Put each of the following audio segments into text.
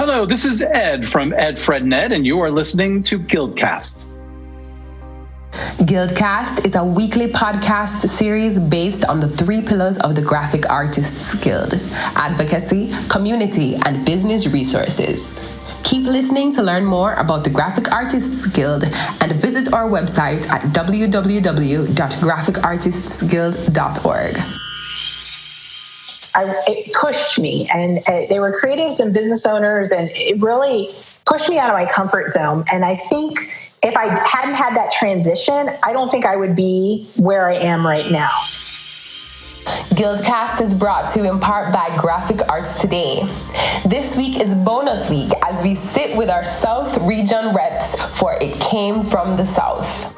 Hello, this is Ed from Ed, Fred, and Ed, and you are listening to GuildCast. GuildCast is a weekly podcast series based on the three pillars of the Graphic Artists Guild: advocacy, community, and business resources. Keep listening to learn more about the Graphic Artists Guild and visit our website at www.graphicartistsguild.org. It pushed me, and they were creatives and business owners, and it really pushed me out of my comfort zone. And I think if I hadn't had that transition, I don't think I would be where I am right now. GuildCast is brought to you in part by Graphic Arts Today. This week is bonus week as we sit with our South region reps for It Came from the South.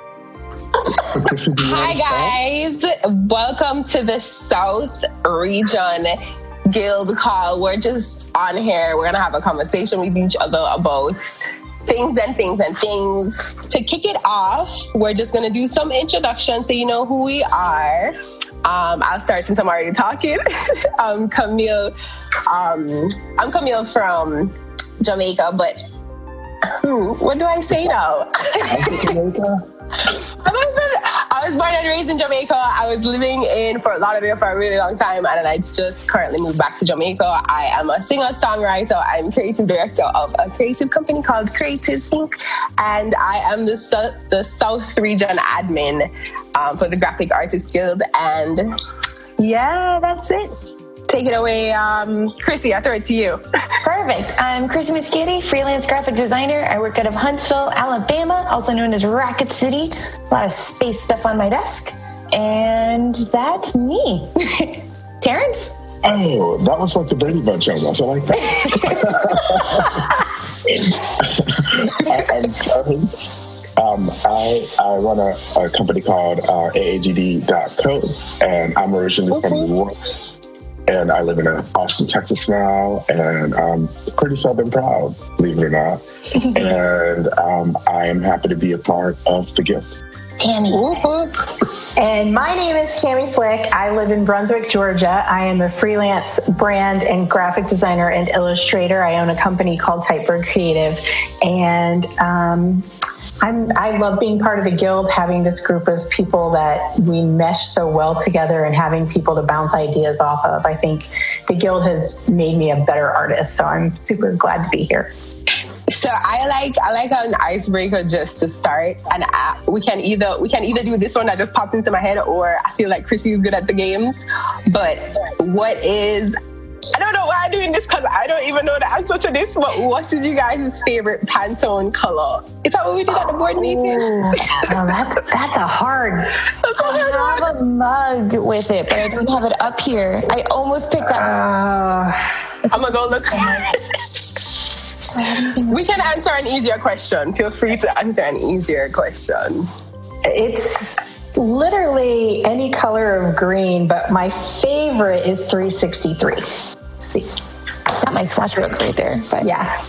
Hi guys, welcome to the South Region Guild call. We're just on here. We're gonna have a conversation with each other about things. To kick it off, we're just gonna do some introductions so you know who we are. I'll start since I'm already talking. I'm Camille from Jamaica, but what do I say now? I was born and raised in Jamaica. I was living in Fort Lauderdale for a really long time, and then I just currently moved back to Jamaica. I am a singer-songwriter. I'm creative director of a creative company called Curated Inc., and I am the South Region admin for the Graphic Artists Guild. And yeah, that's it. Take it away, Crisy. I throw it to you. Perfect. I'm Crisy Mosquiti, freelance graphic designer. I work out of Huntsville, Alabama, also known as Racket City. A lot of space stuff on my desk. And that's me. Terrence? Oh, that was like the Brady Bunch almost. I like that. I'm Terrence. I run a company called AAGD.co, and I'm originally from New York. And I live in Austin, Texas now, and I'm pretty Southern proud, believe it or not. And I am happy to be a part of the Guild. Tammy. And my name is Tammy Flick. I live in Brunswick, Georgia. I am a freelance brand and graphic designer and illustrator. I own a company called Typebird Creative. And I love being part of the Guild, having this group of people that we mesh so well together and having people to bounce ideas off of. I think the Guild has made me a better artist, so I'm super glad to be here. So I like an icebreaker just to start, and we can either do this one that just popped into my head, or I feel like Crisy is good at the games. But I don't know why I'm doing this because I don't even know the answer to this, but what is you guys' favorite Pantone color? Is that what we did at the board meeting? That's a hard. I have a mug with it, but I don't have it up here. I almost picked that up. I'm going to go look. We can answer an easier question. Feel free to answer an easier question. It's literally any color of green, but my favorite is 363. See, got my swatch book right there. But yeah,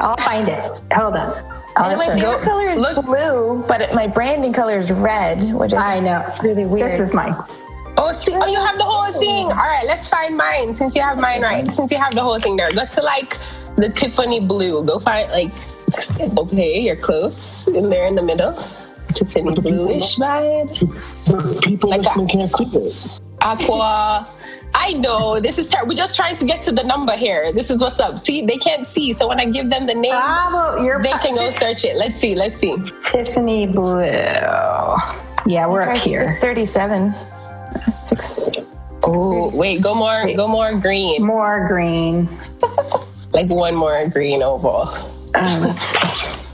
I'll find it. Hold on. My favorite color is blue, but my branding color is red, which I know really weird. This is mine. Oh, you have the whole thing. All right, let's find mine. Since you have mine, right? Since you have the whole thing there, go to like the Tiffany blue. Go find okay, you're close in there in the middle. Tiffany bluish vibe. People listening can't see this. Aqua. I know this is terrible. We're just trying to get to the number here. This is what's up. See, they can't see. So when I give them the name, they can go search it. Let's see. Tiffany blue. Yeah, we're up here. 37. 6. Oh, wait. Go more green. More green. Like one more green oval. How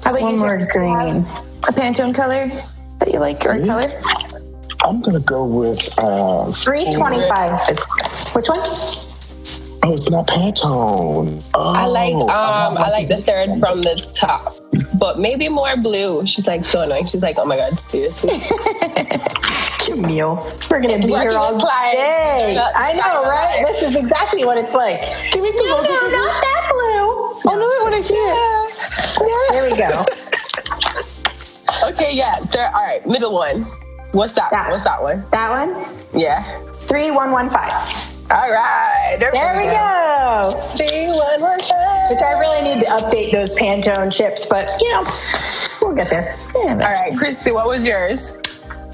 about one more green. A Pantone color that you like, or color? I'm gonna go with 325. Which one? Oh, it's not Pantone. Oh, I like the third from the top, but maybe more blue. She's like so annoying. She's like, oh my god, seriously. Camille, we're gonna be here all day. I know, right? This is exactly what it's like. Give me some no, not that blue. Oh no, I want to see it. Yeah. There we go. Okay, yeah. All right, middle one. What's that? What's that one? That one? Yeah. 3115. All right. There we go. Which I really need to update those Pantone chips, but we'll get there. All right, Crisy, what was yours?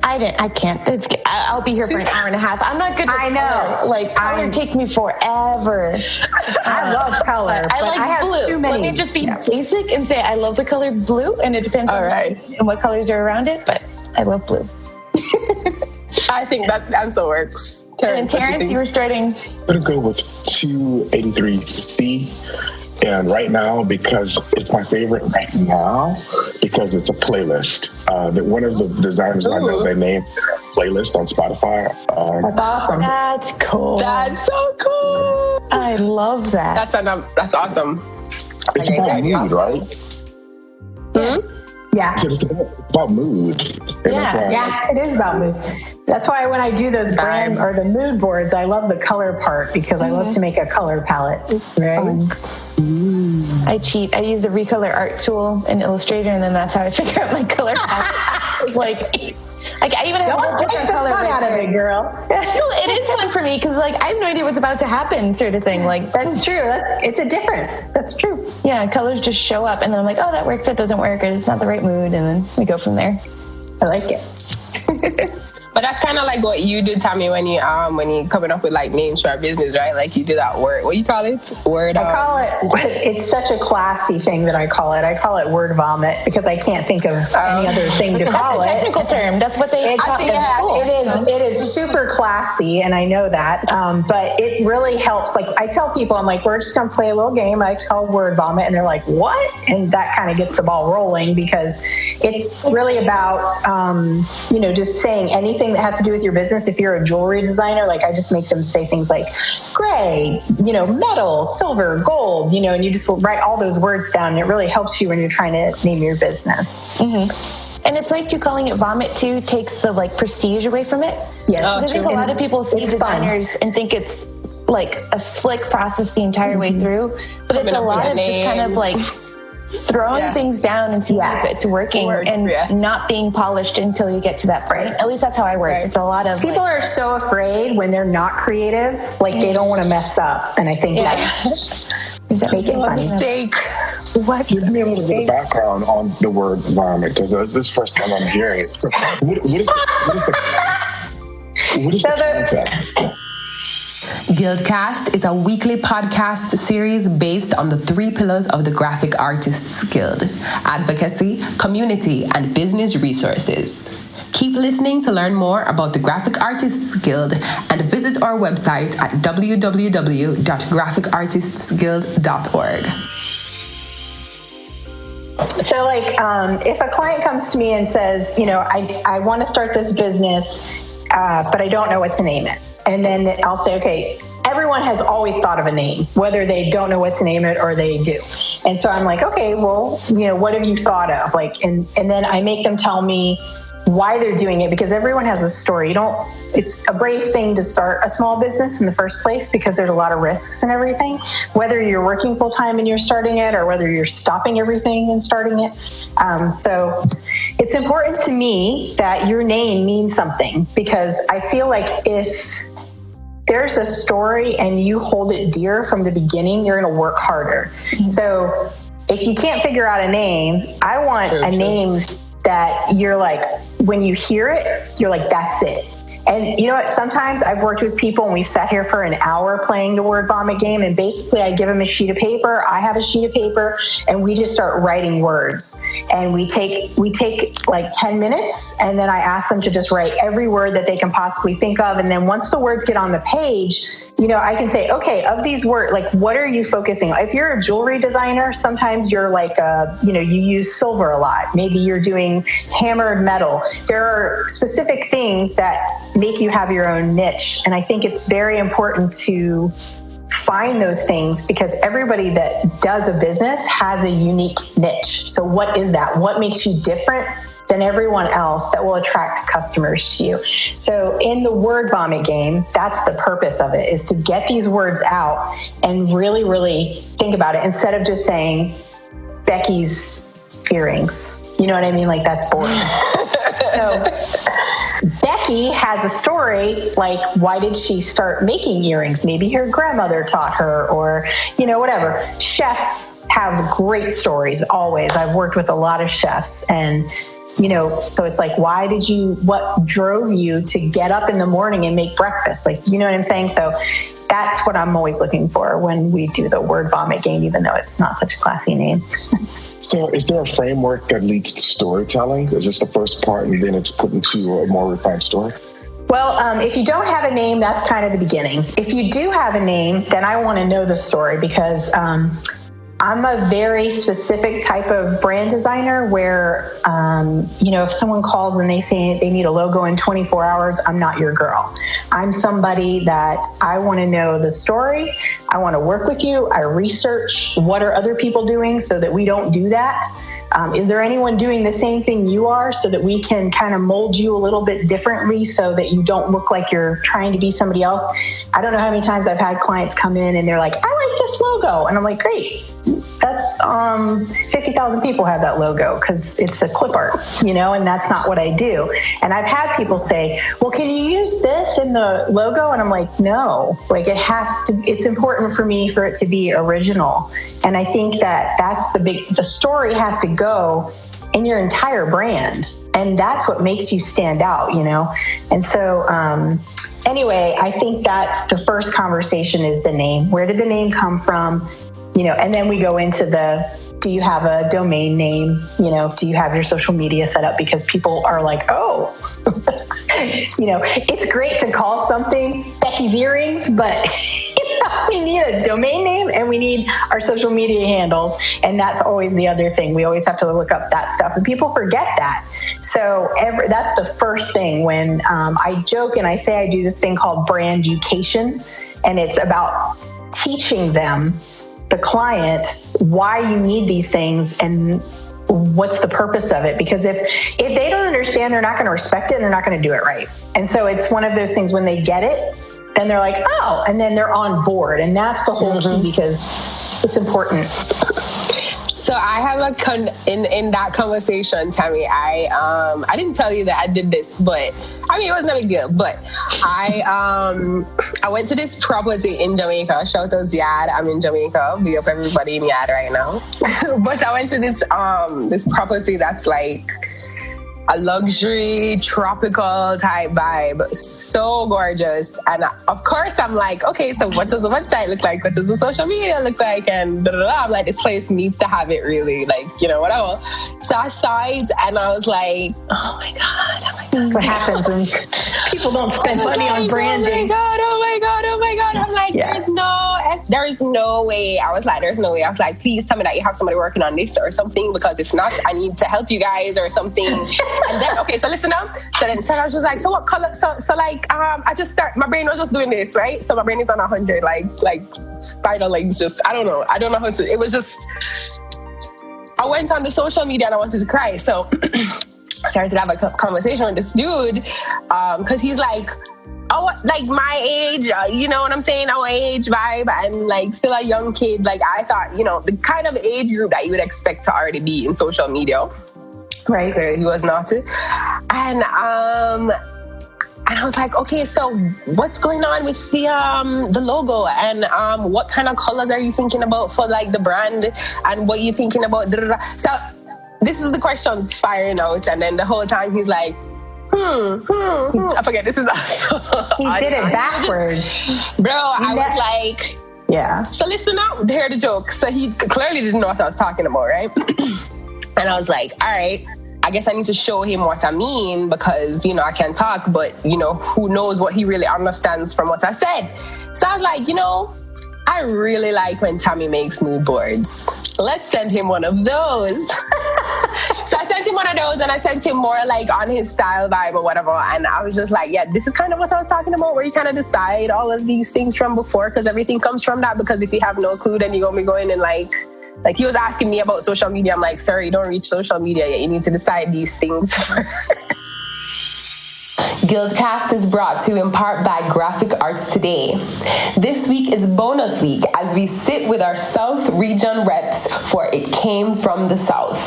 I can't. I'll be here for an hour and a half. I'm not good with color. Color takes me forever. I love color. I like blue. Too many. Let me just be basic and say I love the color blue, and it depends on what colors are around it, but I love blue. I think that answer works. Terrence, you were starting. I'm going to go with 283C. And right now, because it's my favorite right now, because it's a playlist. That one of the designers I know, they named their playlist on Spotify. That's awesome. That's cool. That's so cool. I love that. That's awesome. It's about mood, right? Yeah. So it's about mood. Yeah, it is about mood. That's why when I do those brand or the mood boards, I love the color part because I love to make a color palette. Right? I cheat. I use the recolor art tool in Illustrator, and then that's how I figure out my color palette. It's like I even have a different color out of it, girl. No, it is fun for me because I have no idea what's about to happen, sort of thing. Like that's true. That's true. Yeah, colors just show up, and then I'm like, oh, that works. That doesn't work. Or it's not the right mood, and then we go from there. I like it. But that's kind of like what you do, Tammy, when you coming up with like names for our business, right? Like you do that word. What do you call it? Word. I call it. It's such a classy thing that I call it. I call it word vomit because I can't think of any other thing to call it. That's a technical term. That's what they. It is super classy, and I know that. But it really helps. Like I tell people, I'm like, we're just gonna play a little game. I call word vomit, and they're like, what? And that kind of gets the ball rolling because it's really about just saying anything that has to do with your business. If you're a jewelry designer, like I just make them say things like gray, metal, silver, gold, and you just write all those words down, and it really helps you when you're trying to name your business. Mm-hmm. And it's nice too, calling it vomit too takes the prestige away from it. Yes. I think a lot of people see designers and think it's like a slick process the entire way through, but it's a lot of just kind of throwing things down and seeing if it's working and not being polished until you get to that point. At least that's how I work. Right. It's a lot of people are so afraid when they're not creative, they don't want to mess up, and I think that's make it funny. Mistake. What? Give me a little bit of background on the word vomit because this is the first time I'm hearing it. So what is the concept? GuildCast is a weekly podcast series based on the 3 pillars of the Graphic Artists Guild: advocacy, community, and business resources. Keep listening to learn more about the Graphic Artists Guild and visit our website at www.graphicartistsguild.org. So if a client comes to me and says, I want to start this business, but I don't know what to name it. And then I'll say, okay, everyone has always thought of a name, whether they don't know what to name it or they do. And so I'm like, okay, well, what have you thought of? And then I make them tell me why they're doing it, because everyone has a story. It's a brave thing to start a small business in the first place because there's a lot of risks and everything, whether you're working full time and you're starting it or whether you're stopping everything and starting it. So it's important to me that your name means something, because I feel like if there's a story and you hold it dear from the beginning, you're going to work harder. Mm-hmm. So if you can't figure out a name, I want a name that you're when you hear it, you're like, that's it. And you know what? Sometimes I've worked with people and we've sat here for an hour playing the word vomit game. And basically I give them a sheet of paper. I have a sheet of paper and we just start writing words. And we take 10 minutes. And then I ask them to just write every word that they can possibly think of. And then once the words get on the page, I can say, okay, of these words, what are you focusing on? If you're a jewelry designer, sometimes you're you use silver a lot. Maybe you're doing hammered metal. There are specific things that make you have your own niche. And I think it's very important to find those things because everybody that does a business has a unique niche. So what is that? What makes you different than everyone else that will attract customers to you? So in the word vomit game, that's the purpose of it, is to get these words out and really, really think about it instead of just saying Becky's earrings. You know what I mean? That's boring. So Becky has a story, like, why did she start making earrings? Maybe her grandmother taught her, or, whatever. Chefs have great stories, always. I've worked with a lot of chefs, and, so it's like, what drove you to get up in the morning and make breakfast? Like, you know what I'm saying? So that's what I'm always looking for when we do the word vomit game, even though it's not such a classy name. So is there a framework that leads to storytelling? Is this the first part and then it's put into a more refined story? Well, if you don't have a name, that's kind of the beginning. If you do have a name, then I want to know the story, because I'm a very specific type of brand designer where, if someone calls and they say they need a logo in 24 hours, I'm not your girl. I'm somebody that I want to know the story. I want to work with you. I research what are other people doing so that we don't do that. Is there anyone doing the same thing you are, so that we can kind of mold you a little bit differently so that you don't look like you're trying to be somebody else? I don't know how many times I've had clients come in and they're like, I like this logo. And I'm like, great. That's 50,000 people have that logo because it's a clip art, and that's not what I do. And I've had people say, well, can you use this in the logo? And I'm like, no, like it's important for me for it to be original. And I think that's the story has to go in your entire brand. And that's what makes you stand out, And so, anyway, I think that's the first conversation is the name. Where did the name come from? And then we go into do you have a domain name? Do you have your social media set up? Because people are like, oh, it's great to call something Becky's Earrings, but we need a domain name and we need our social media handles. And that's always the other thing. We always have to look up that stuff, and people forget that. So that's the first thing when I joke and I say I do this thing called brand education, and it's about teaching them, the client, why you need these things and what's the purpose of it. Because if they don't understand, they're not going to respect it and they're not going to do it right. And so it's one of those things when they get it, then they're like, oh, and then they're on board. And that's the whole key, because it's important. So I have in that conversation, Tammy, I didn't tell you that I did this, but I mean, it wasn't a big deal, but I went to this property in Jamaica. Shout out to Yad. I'm in Jamaica. Be up everybody in Yad right now. But I went to this property that's like a luxury tropical type vibe, so gorgeous. And of course I'm like, okay, so what does the website look like? What does the social media look like? And I'm like, this place needs to have it really, like, whatever. So I saw it and I was like, oh my God. What happens when people don't spend money on branding? Oh my God. I'm like, there's no way. I was like, there's no way. I was like, please tell me that you have somebody working on this or something, because if not, I need to help you guys or something. And then, okay, so listen up. So I was just like, so what color? So like, my brain was just doing this, right? So my brain is on 100, like spider legs, just, I don't know how to, it was just, I went on the social media and I wanted to cry. So I started to have a conversation with this dude, because he's like, oh, like my age, you know what I'm saying? Our age vibe, and like still a young kid. Like I thought, the kind of age group that you would expect to already be in social media. Right. He was not. And I was like, okay, so what's going on with the logo, and what kind of colors are you thinking about for like the brand, and what are you thinking about? So this is the questions firing out, and then the whole time he's like, I forget, this is also he did it backwards. I was like, yeah. So listen up, hear the joke. So he clearly didn't know what I was talking about, right? And I was like, all right, I guess I need to show him what I mean, because, I can talk, but, who knows what he really understands from what I said. So I was like, I really like when Tammy makes mood boards. Let's send him one of those. So I sent him one of those, and I sent him more like on his style vibe or whatever. And I was just like, yeah, this is kind of what I was talking about, where you kind of decide all of these things from before, because everything comes from that. Because if you have no clue, then you're going to be going in like he was asking me about social media. I'm like, sir, you don't reach social media yet. You need to decide these things. GuildCast is brought to you in part by Graphic Arts Today. This week is bonus week as we sit with our South region reps for It Came From the South.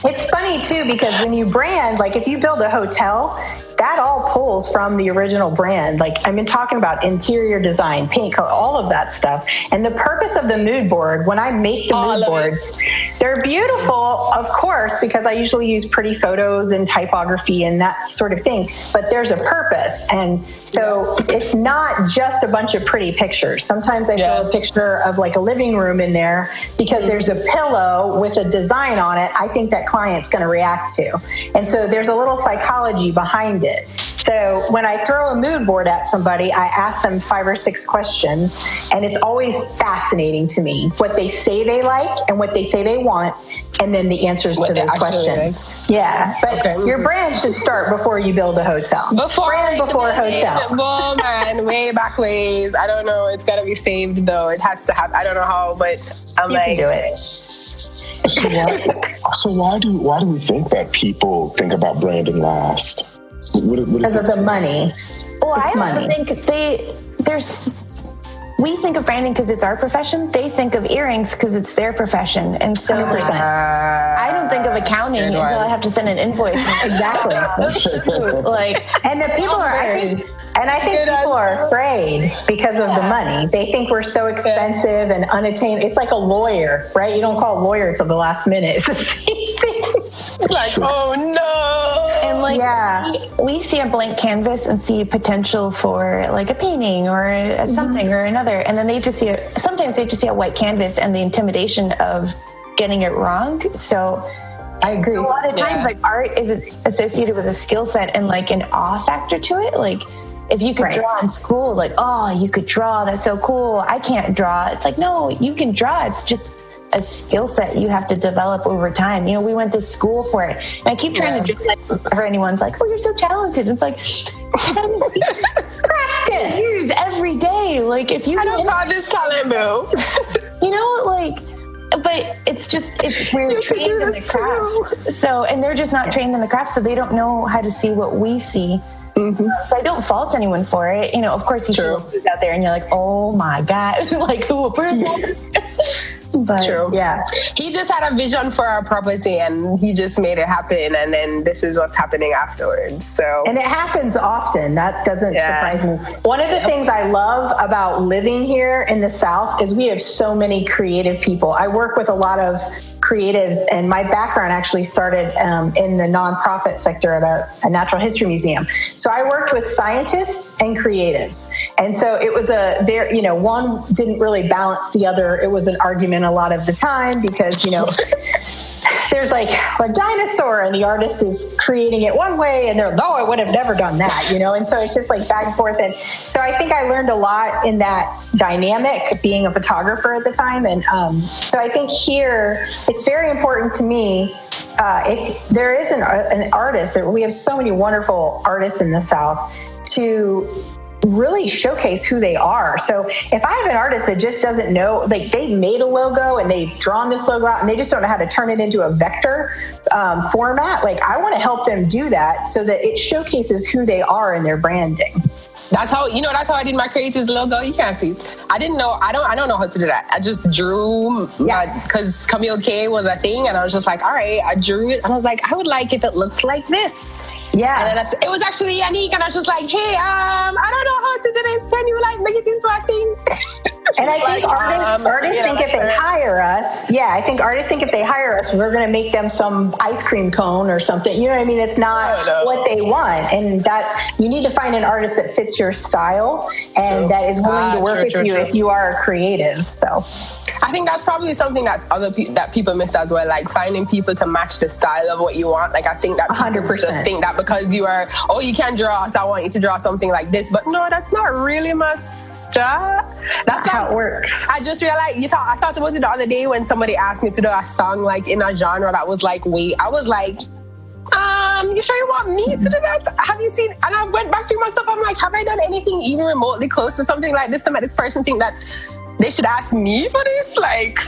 It's funny funny too, because when you brand, like if you build a hotel, that all pulls from the original brand. Like I've been talking about interior design, paint color, all of that stuff. And the purpose of the mood board, when I make the mood boards, they're beautiful, of course, because I usually use pretty photos and typography and that sort of thing. But there's a purpose. And so it's not just a bunch of pretty pictures. Sometimes I throw a picture of like a living room in there because there's a pillow with a design on it I think that client's going to react to. And so there's a little psychology behind it. So when I throw a mood board at somebody, I ask them 5 or 6 questions, and it's always fascinating to me what they say they like and what they say they want, and then the answers to those questions. Yeah, but your brand should start before you build a hotel. Brand before hotel. Well, man, way back ways. I don't know. It's got to be saved, though. It has to happen. I don't know how, but I'm you like... can do it. So why do we think that people think about branding last? Because of the money. Well, I also think we think of branding because it's our profession. They think of earrings because it's their profession. And so like, I don't think of accounting until I have to send an invoice. Exactly. Like, and the people are, I think people are afraid because of the money. They think we're so expensive and unattainable. It's like a lawyer, right? You don't call a lawyer till the last minute. It's the same thing. Like, oh no. And like, we see a blank canvas and see potential for like a painting or something or another. And then sometimes they just see a white canvas and the intimidation of getting it wrong. So I agree. A lot of times like art is associated with a skill set and like an awe factor to it. Like if you could draw in school, like, oh, you could draw. That's so cool. I can't draw. It's like, no, you can draw. It's just a skill set you have to develop over time. You know, we went to school for it. And I keep trying to like for anyone's like, oh, you're so talented. It's like practice every day. Like if you I don't call this talent, boo. You know, like, but we're trained in the craft. So, and they're just not trained in the craft, so they don't know how to see what we see. So I don't fault anyone for it. You know, of course, you see who's out there and you're like, oh my God, like who approved that? But, he just had a vision for our property and he just made it happen, and then this is what's happening afterwards. So, and it happens often. That doesn't surprise me. One of the things I love about living here in the South is we have so many creative people. I work with a lot of creatives, and my background actually started in the nonprofit sector at a natural history museum. So I worked with scientists and creatives, and so it was one didn't really balance the other. It was an argument a lot of the time because there's like a dinosaur and the artist is creating it one way and they're, I would have never done that, and so it's just like back and forth. And so I think I learned a lot in that dynamic being a photographer at the time. And so I think here it's very important to me if there is an artist, we have so many wonderful artists in the South, to really showcase who they are. So if I have an artist that just doesn't know, like they made a logo and they've drawn this logo out and they just don't know how to turn it into a vector format, like I want to help them do that so that it showcases who they are in their branding. That's how I did my creatives logo. You can't see it. I don't know how to do that. I just drew because Camille K was a thing, and I was just like, all right, I drew it, and I was like, I would like if it looked like this. Yeah. And then it was actually Yannick, and I was just like, hey, I don't know how to do this. Can you like make it into a thing? And I think artists think if they hire us, we're going to make them some ice cream cone or something. You know what I mean? It's not what they want. And that you need to find an artist that fits your style and that is willing to work with you if you are a creative. So I think that's probably something that people miss as well, like finding people to match the style of what you want. Like I think that people 100%. Just think that because you can draw, so I want you to draw something like this. But no, that's not really my style. That's not how it works. I just realized I thought about it the other day when somebody asked me to do a song like in a genre that was like, I was like, you sure you want me to do that? Have you seen? And I went back through my stuff. I'm like, have I done anything even remotely close to something like this to make this person think that they should ask me for this? Like,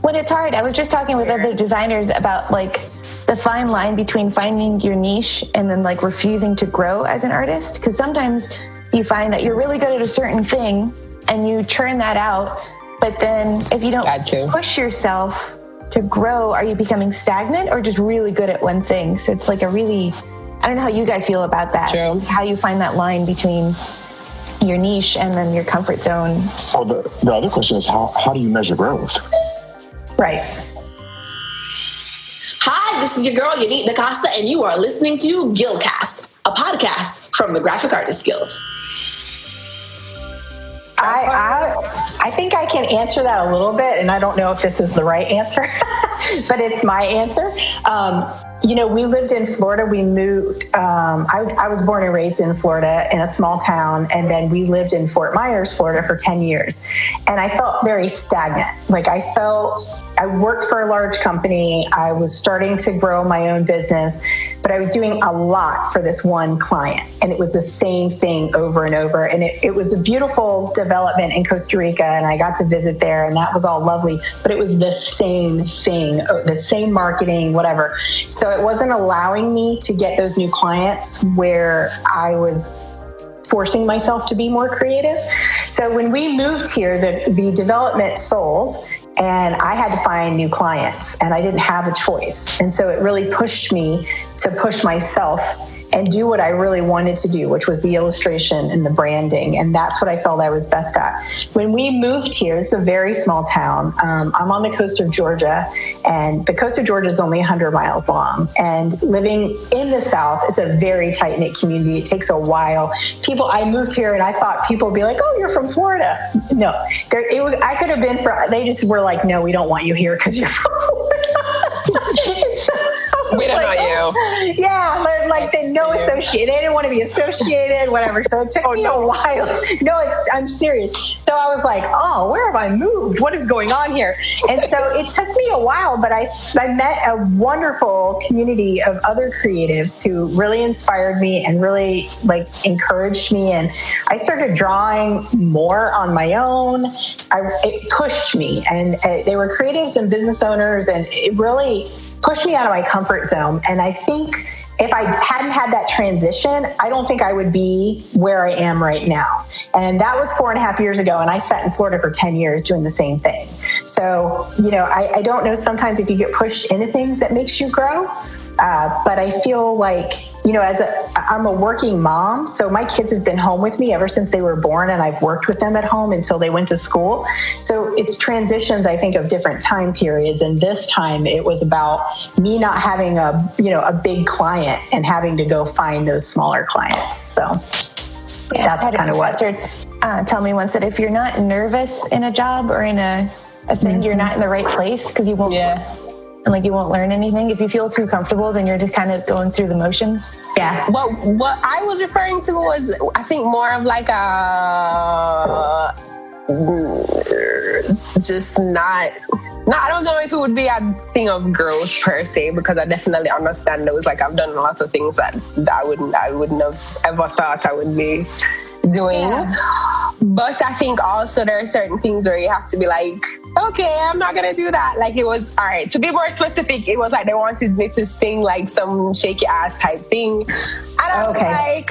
when it's hard, I was just talking with other designers about like the fine line between finding your niche and then like refusing to grow as an artist. Because sometimes you find that you're really good at a certain thing and you churn that out, but then if you don't push yourself to grow, are you becoming stagnant or just really good at one thing? So it's like I don't know how you guys feel about that. True. How you find that line between your niche and then your comfort zone. Oh, the other question is how do you measure growth? Right. Hi, this is your girl, Yannick DaCosta, and you are listening to GuildCast, a podcast from the Graphic Artists Guild. I think I can answer that a little bit, and I don't know if this is the right answer, but it's my answer. We lived in Florida. We moved. I was born and raised in Florida in a small town, and then we lived in Fort Myers, Florida for 10 years. And I felt very stagnant. Like I worked for a large company. I was starting to grow my own business, but I was doing a lot for this one client. And it was the same thing over and over. And it was a beautiful development in Costa Rica, and I got to visit there, and that was all lovely. But it was the same thing, the same marketing, whatever. So it wasn't allowing me to get those new clients where I was forcing myself to be more creative. So when we moved here, the development sold, and I had to find new clients, and I didn't have a choice. And so it really pushed me to push myself and do what I really wanted to do, which was the illustration and the branding. And that's what I felt I was best at. When we moved here, it's a very small town. I'm on the coast of Georgia, and the coast of Georgia is only 100 miles long. And living in the South, it's a very tight-knit community. It takes a while. I moved here and I thought people would be like, oh, you're from Florida. No, I could have been they just were like, no, we don't want you here because you're from Florida. We don't know you. Yeah, but like they didn't want to be associated, whatever. So it took me a while. No, I'm serious. So I was like, oh, where have I moved? What is going on here? And so it took me a while, but I met a wonderful community of other creatives who really inspired me and really encouraged me. And I started drawing more on my own. It pushed me, and they were creatives and business owners, and it really pushed me out of my comfort zone. And I think if I hadn't had that transition, I don't think I would be where I am right now. And that was 4.5 years ago. And I sat in Florida for 10 years doing the same thing. So, I don't know sometimes if you get pushed into things that makes you grow. But I feel like, I'm a working mom, so my kids have been home with me ever since they were born, and I've worked with them at home until they went to school. So it's transitions, I think, of different time periods. And this time it was about me not having a big client and having to go find those smaller clients. So that's kind of what. Tell me once that if you're not nervous in a job or in a thing, you're not in the right place because you won't. Yeah. And you won't learn anything. If you feel too comfortable, then you're just kind of going through the motions. Yeah. Well, what I was referring to was, I think, more of just not. I don't know if it would be a thing of growth per se, because I definitely understand those. I've done lots of things that I wouldn't have ever thought I would be doing. Yeah. But I think also there are certain things where you have to be like, okay, I'm not going to do that. It was, all right, to be more specific, it was they wanted me to sing some shaky ass type thing. And I was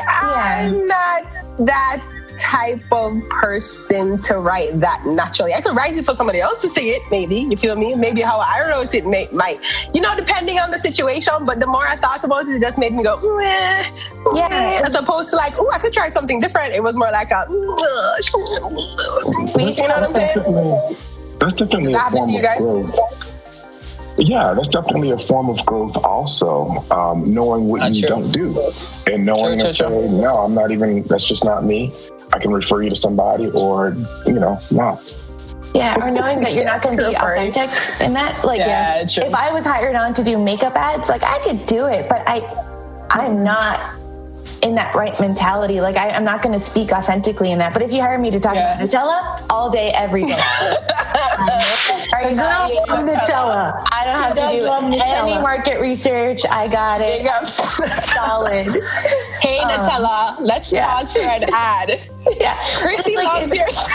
I'm not that type of person to write that naturally. I could write it for somebody else to sing it, maybe, you feel me? Maybe how I wrote it might, depending on the situation. But the more I thought about it, it just made me go, yeah. As opposed to I could try something different. It was more like a, you know what I'm saying? That's definitely a form of growth. Yeah, that's definitely a form of growth also. Knowing what you don't do and knowing and saying, no, I'm not even, that's just not me. I can refer you to somebody or, not. Yeah, or knowing that you're not going to be authentic in that. If I was hired on to do makeup ads, I could do it, but I'm not in that right mentality. I'm not going to speak authentically in that. But if you hire me to talk about Nutella all day, every day. Nutella. I don't have to do any market research. I got it. Solid. Hey, Nutella, let's pause for an ad. Yeah. Crisy loves yours.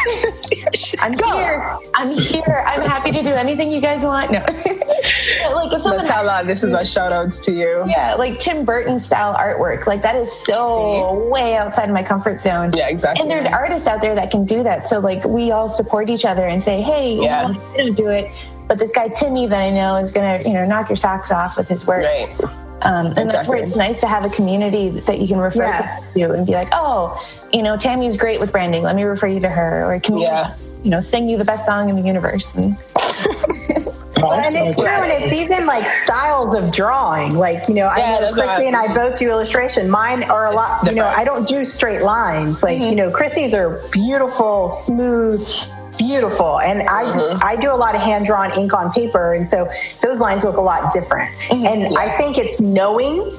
I'm here. I'm happy to do anything you guys want. No. Like if someone this is a shout out to you. Yeah, like Tim Burton style artwork. Like that is so way outside my comfort zone. Yeah, exactly. And there's artists out there that can do that. So like we all support each other and say, hey, you know, I don't do it, but this guy Timmy that I know is gonna, you know, knock your socks off with his work. Right. And that's where it's nice to have a community that you can refer to and be like, oh, you know, Tammy's great with branding. Let me refer you to her. Or Camille, you know, sing you the best song in the universe. And it's true, and it's even like styles of drawing. Like, you know, I know Crisy and I both do illustration. Mine are a lot, you know, I don't do straight lines. Like, you know, Crisy's are beautiful, smooth, beautiful. And I do a lot of hand-drawn ink on paper, and so those lines look a lot different. And I think it's knowing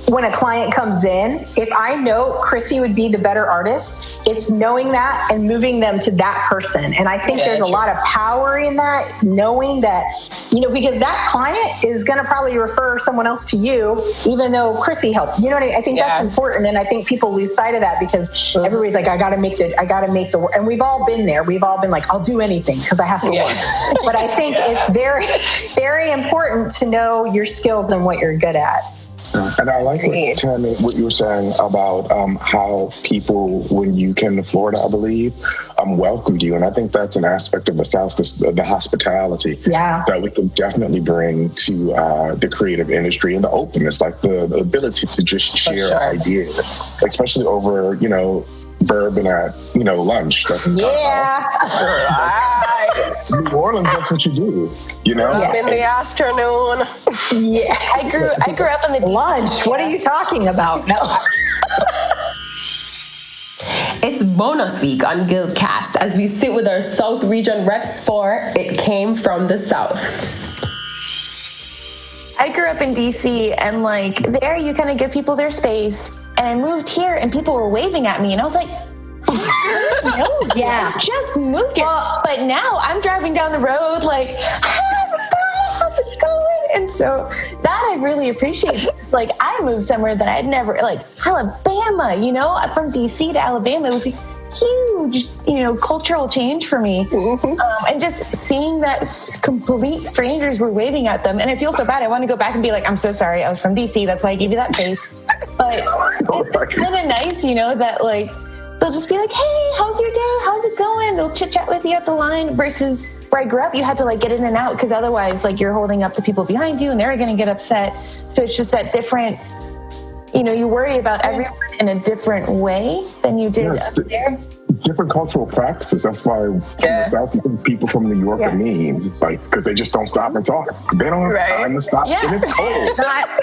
when a client comes in, if I know Crisy would be the better artist, it's knowing that and moving them to that person. And I think there's a lot of power in that, knowing that, you know, because that client is going to probably refer someone else to you, even though Crisy helped. You know what I mean? I think that's important. And I think people lose sight of that because everybody's like, I got to make the work. And we've all been there. We've all been like, I'll do anything because I have to work. But I think it's very, very important to know your skills and what you're good at. And I like Tammy, what you were saying about how people, when you came to Florida, I believe, welcomed you. And I think that's an aspect of the South, the hospitality that we can definitely bring to the creative industry, and the openness, like the ability to just share ideas, especially over, you know, bourbon at, you know, lunch. That's New Orleans, that's what you do, you know? In the afternoon. I grew up in the lunch. What are you talking about? No. It's bonus week on GuildCast as we sit with our South region reps for It Came From the South. I grew up in DC, and like there you kind of give people their space. And I moved here and people were waving at me, and I was like, just moved here. But now I'm driving down the road like, hi everybody, how's it going? And so that I really appreciate. Like I moved somewhere that I'd never, like Alabama, you know, from DC to Alabama, it was a huge, you know, cultural change for me. And just seeing that complete strangers were waving at them. And I feel so bad. I want to go back and be like, I'm so sorry. I was from DC. That's why I gave you that face. But it's kind of nice, you know, that like, they'll just be like, hey, how's your day? How's it going? They'll chit chat with you at the line versus where I grew up, you had to like get in and out because otherwise like you're holding up the people behind you and they're going to get upset. So it's just that different, you know, you worry about everyone in a different way than you did up there. Different cultural practices. That's why in the South, people from New York are mean, like, because they just don't stop and talk. They don't have time to stop. And it's cold.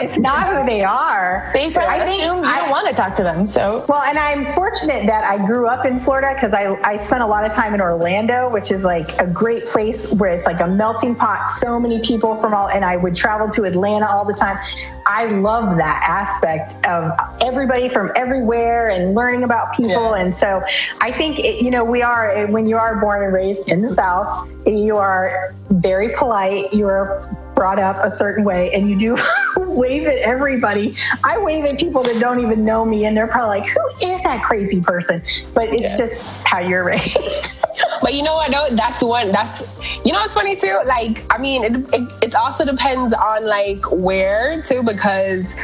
It's not who they are. They probably assume you don't want to talk to them. So well, and I'm fortunate that I grew up in Florida because I spent a lot of time in Orlando, which is like a great place where it's like a melting pot. So many people from all, and I would travel to Atlanta all the time. I love that aspect of everybody from everywhere and learning about people. And so I think, you know, when you are born and raised in the South, you are very polite, you are brought up a certain way, and you do wave at everybody. I wave at people that don't even know me, and they're probably like, who is that crazy person? But it's just how you're raised. But you know what, though? You know what's funny too? Like, I mean, it also depends on like where too, because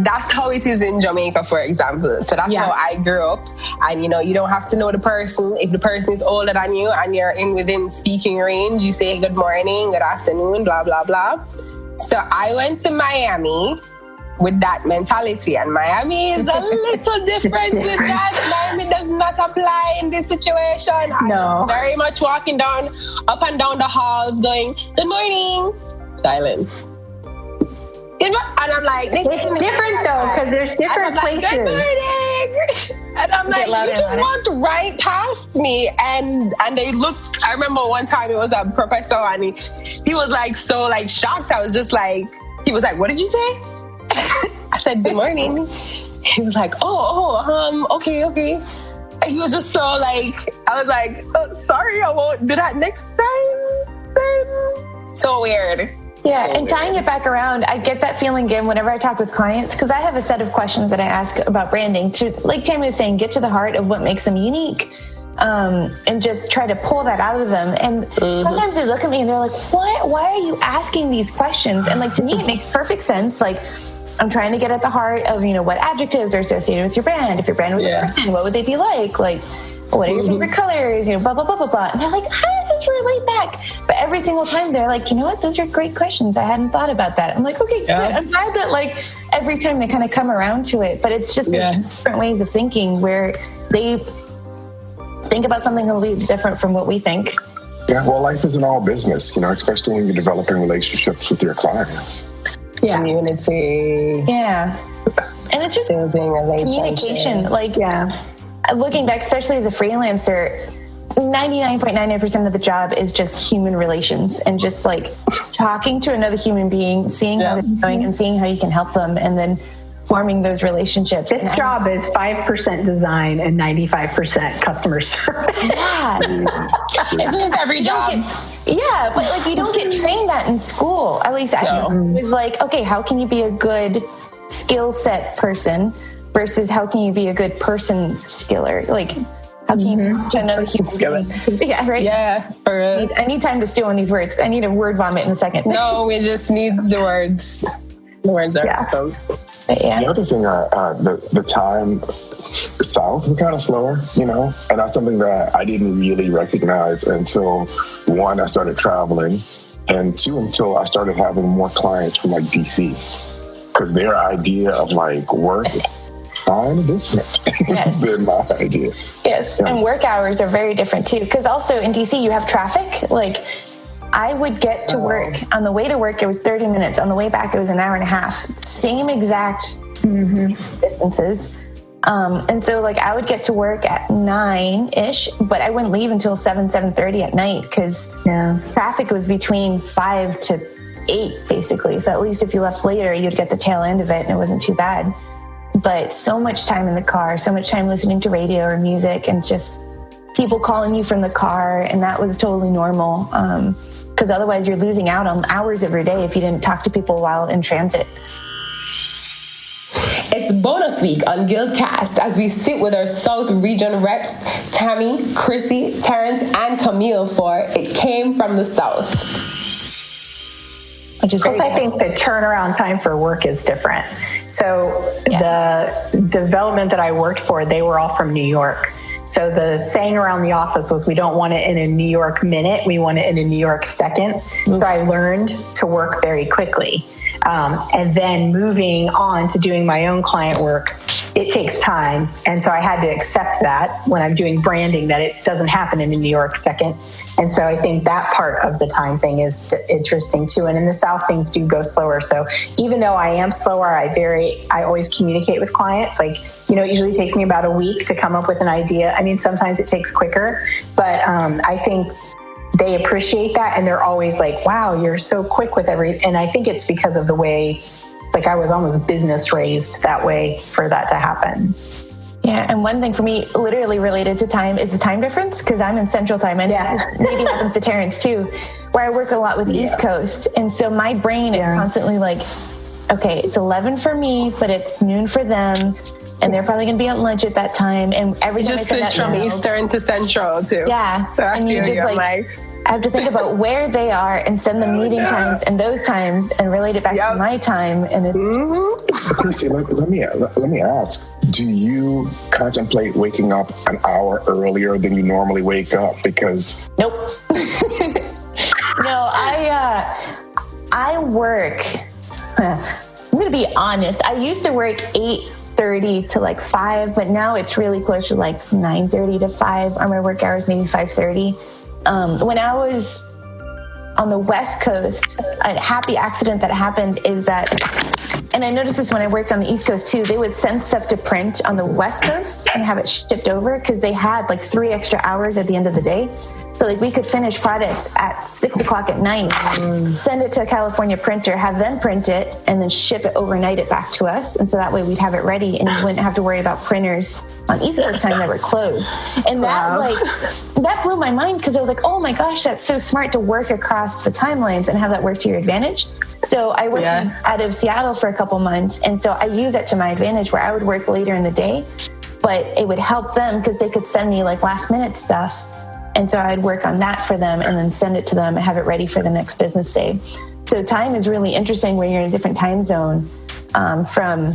that's how it is in Jamaica, for example. So that's how I grew up. And, you know, you don't have to know the person. If the person is older than you and you're within speaking range, you say good morning, good afternoon, blah, blah, blah. So I went to Miami with that mentality, and Miami is a little different with that. Miami does not apply in this situation. I was very much walking up and down the halls going, good morning, silence. And I'm like, it's different though, because there's different places. Good morning. And I'm like, you just walked right past me. And they looked, I remember one time it was a professor and he was like, so like shocked. I was just like, he was like, what did you say? I said, good morning. He was like, okay. And he was just so like, I was like, oh, sorry, I won't do that next time then. So weird. Yeah, and tying it back around, I get that feeling again whenever I talk with clients, because I have a set of questions that I ask about branding to, like Tammy was saying, get to the heart of what makes them unique. and just try to pull that out of them. And sometimes they look at me and they're like, what? Why are you asking these questions? And like, to me, it makes perfect sense. Like, I'm trying to get at the heart of, what adjectives are associated with your brand. If your brand was a person, what would they be like? Like, what are your favorite colors? Blah, blah, blah, blah, blah. And they're like, how does this relate back? But every single time they're like, you know what? Those are great questions. I hadn't thought about that. I'm like, okay, good. I'm glad that like every time they kind of come around to it, but it's just different ways of thinking where they think about something completely different from what we think. Yeah, well, life isn't all business, especially when you're developing relationships with your clients. Yeah. Community. Yeah. And it's just communication. Like, looking back, especially as a freelancer, 99.99% of the job is just human relations and just like talking to another human being, seeing how they're doing and seeing how you can help them, and then forming those relationships. This job is 5% design and 95% customer service. Yeah. Isn't it every job? But like you don't get trained that in school. At least I was like, okay, how can you be a good skill set person versus how can you be a good person skiller? Like, how can you to know the Yeah, right? Yeah. I need time to stew on these words. I need a word vomit in a second. No, we just need the words. The words are awesome. The other thing, the time south was kind of slower, and that's something that I didn't really recognize until, one, I started traveling, and two, until I started having more clients from like DC, because their idea of like work is kind of different than my idea. Yes, and work hours are very different too, because also in DC you have traffic. Like, I would get to work, on the way to work it was 30 minutes, on the way back it was an hour and a half, same exact distances. And so like I would get to work at 9-ish, but I wouldn't leave until 7:30 at night, because traffic was between 5 to 8 basically. So at least if you left later, you'd get the tail end of it and it wasn't too bad. But so much time in the car, so much time listening to radio or music, and just people calling you from the car, and that was totally normal. Because otherwise you're losing out on hours of your day if you didn't talk to people while in transit. It's bonus week on GuildCast as we sit with our South region reps, Tammy, Crisy, Terrence, and Camille for It Came from the South. Which is I think the turnaround time for work is different. So the development that I worked for, they were all from New York. So the saying around the office was, we don't want it in a New York minute, we want it in a New York second. So I learned to work very quickly. And then moving on to doing my own client work, it takes time. And so I had to accept that when I'm doing branding, that it doesn't happen in a New York second. And so I think that part of the time thing is interesting too. And in the South, things do go slower. So even though I am slower, I always communicate with clients. Like, it usually takes me about a week to come up with an idea. I mean, sometimes it takes quicker, but I think they appreciate that. And they're always like, wow, you're so quick with everything. And I think it's because of the way, like I was almost business raised that way for that to happen. Yeah, and one thing for me, literally related to time, is the time difference, because I'm in Central Time, and maybe happens to Terrence too, where I work a lot with East Coast. And so my brain is constantly like, okay, it's 11 for me, but it's noon for them. And they're probably going to be at lunch at that time. And every time just switch from Eastern to Central too. Yeah. So and you just like I have to think about where they are and send them meeting times and those times and relate it back to my time. And it's Crisy, let me ask, do you contemplate waking up an hour earlier than you normally wake up? Because nope. No, I work. I'm going to be honest. I used to work 8:30 to like 5, but now it's really close to like 9:30 to 5 are my work hours, maybe 5:30. When I was on the West Coast, a happy accident that happened is that, and I noticed this when I worked on the East Coast too, they would send stuff to print on the West Coast and have it shipped over because they had like 3 extra hours at the end of the day. So like we could finish products at 6 o'clock at night, send it to a California printer, have them print it, and then ship it overnight it back to us. And so that way we'd have it ready and we wouldn't have to worry about printers on East Coast time that were closed. And that blew my mind because I was like, oh my gosh, that's so smart to work across the timelines and have that work to your advantage. So I worked out of Seattle for a couple months. And so I used that to my advantage where I would work later in the day but it would help them because they could send me like last minute stuff. And so I'd work on that for them and then send it to them and have it ready for the next business day. So time is really interesting where you're in a different time zone from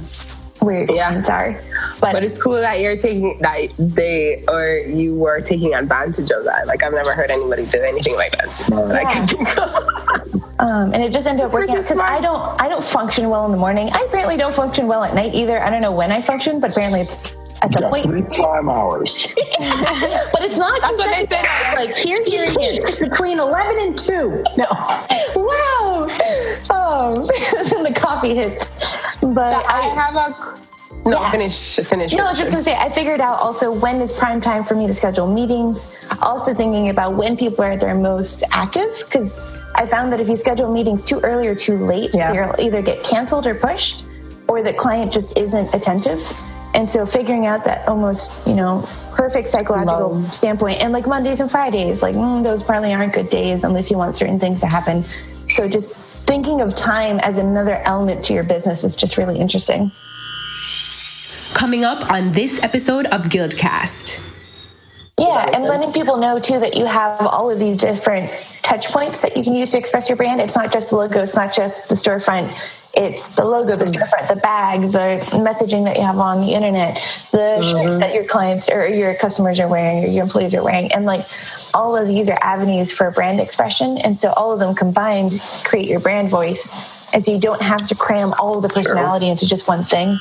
where your clients are. But it's cool that you're taking that you were taking advantage of that. Like I've never heard anybody do anything like that. And it just ended up working out because I don't function well in the morning. I apparently don't function well at night either. I don't know when I function, but apparently it's at the point. 3 time hours. But it's not. That's what they said. Like here. It's between 11 and 2. No. Wow. Then the coffee hits. But I have a... No, finish. No, I was just going to say, I figured out also when is prime time for me to schedule meetings. Also thinking about when people are at their most active, because I found that if you schedule meetings too early or too late, they'll either get canceled or pushed, or the client just isn't attentive. And so figuring out that almost, perfect psychological standpoint, and like Mondays and Fridays, like those probably aren't good days unless you want certain things to happen. So just thinking of time as another element to your business is just really interesting. Coming up on this episode of GuildCast. Yeah, and letting people know too that you have all of these different touch points that you can use to express your brand. It's not just the logo, it's not just the storefront. It's the logo, the storefront, the bag, the messaging that you have on the internet, the shirt that your clients or your customers are wearing, or your employees are wearing. And like all of these are avenues for brand expression. And so all of them combined create your brand voice. And so you don't have to cram all of the personality into just one thing.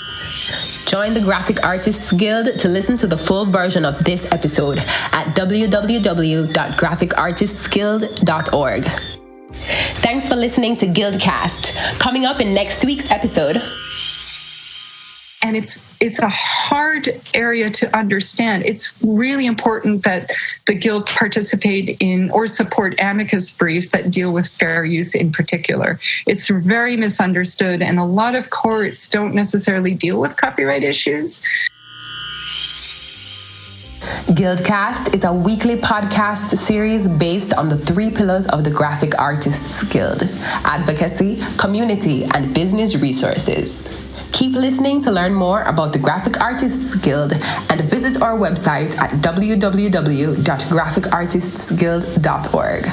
Join the Graphic Artists Guild to listen to the full version of this episode at www.graphicartistsguild.org. Thanks for listening to GuildCast. Coming up in next week's episode. And it's a hard area to understand. It's really important that the Guild participate in or support amicus briefs that deal with fair use in particular. It's very misunderstood, and a lot of courts don't necessarily deal with copyright issues. GuildCast is a weekly podcast series based on the 3 pillars of the Graphic Artists Guild: advocacy, community, and business resources. Keep listening to learn more about the Graphic Artists Guild and visit our website at www.graphicartistsguild.org.